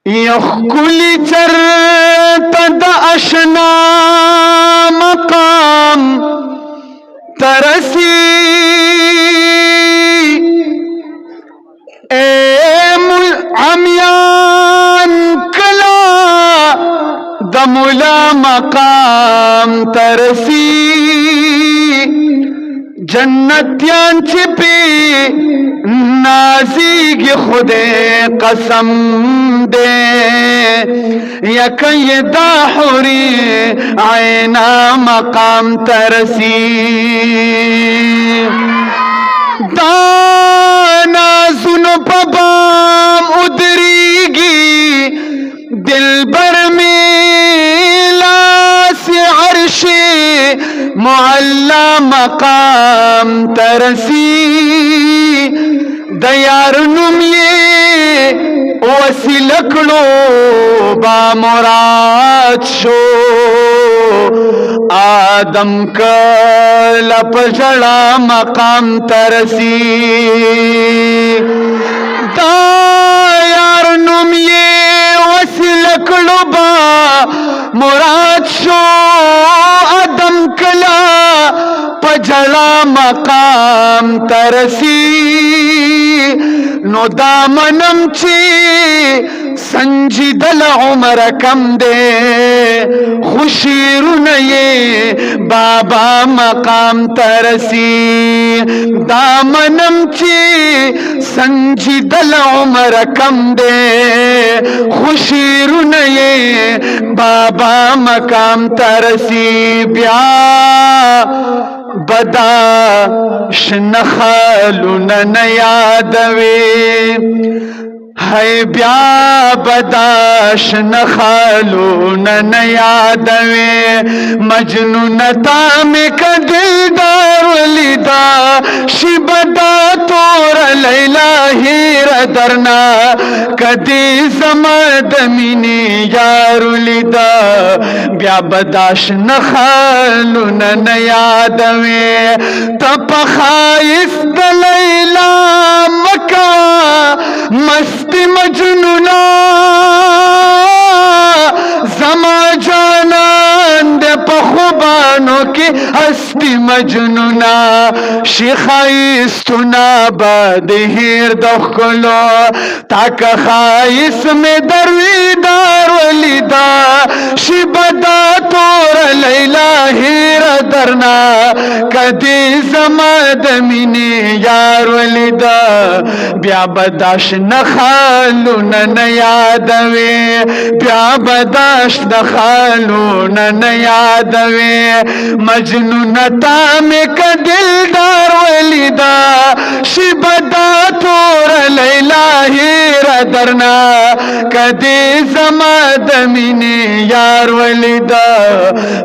یخکلی چرتا دا اشنا مقام ترسی عمیان کلا دا مولا مقام ترسی جنتیان چپی نازیگ خود قسم دے یکی دا حوری عینا مقام ترسی دانا سنو پبام ادریگی دل بر میلاس عرش معلا مقام ترسی دیار نمی وسیلکلو با مراد شو آدم کل پجڑا مقام ترسی دیار نمی وسیلکلو با مراد شو آدم کلا پجڑا مقام ترسی نو دامنم چی سنجیدل عمر کم دے خوشیر نئے بابا مقام ترسی دامنم چی سنجیدل عمر کم دے خوشیر نئے بابا مقام ترسی بیا بدا شنخالون نیادوی ہے بیا بدا شنخالون نیادوی مجنون تام کا دلدار ولیدا شبدا تور لیلا ہیر درنا کدی زمد منی یار ولیدا بیا بدا شنخالون نیادوی تپ خائف دلیلا مکا مستی مجنونا زما جانان دے پخوبانو کی ہستی مجنونا شیخائستونا بادہیر دخلو تاک خائس میں درویدار ولیدا شبدا تور لیلا ہیر درنا کدی زماد منی یار ولیدا بیا بداش نخالون نیادوی بیا بداش نخالون نیادوی مجنون تام کا دلدار ولیدا شبدا تور لیلا ہیر درنا کدی زماد منی یار ولیدا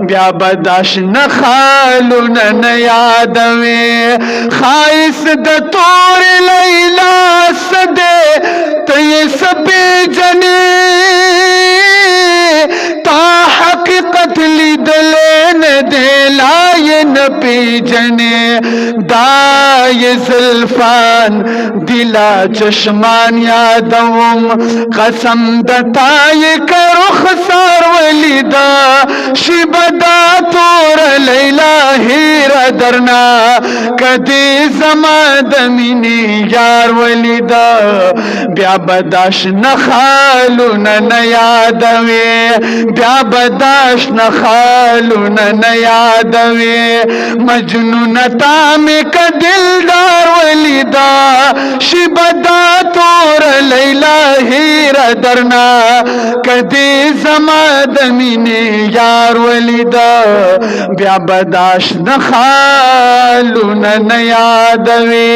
بیا بداش نخالون نیادوی خائس د تور لیلا سدے تی سبی جنی تا حقیقت لی دلین دے لائن پی جنی دائی زلفان دلا چشمان یادوم قسم دتائی کرخ سار ولیدا شبدا تور لیلا ہیر درنا کدی زماد منی یار ولیدا بیا بداش نخالون نیادوی بیا بداش نخالون نیادوی مجنون تام کا دلدار ولیدا شبدا تور لیلا ہیر درنا کدی زماد منی یار ولیدا بیا بداش نخالون نیادوی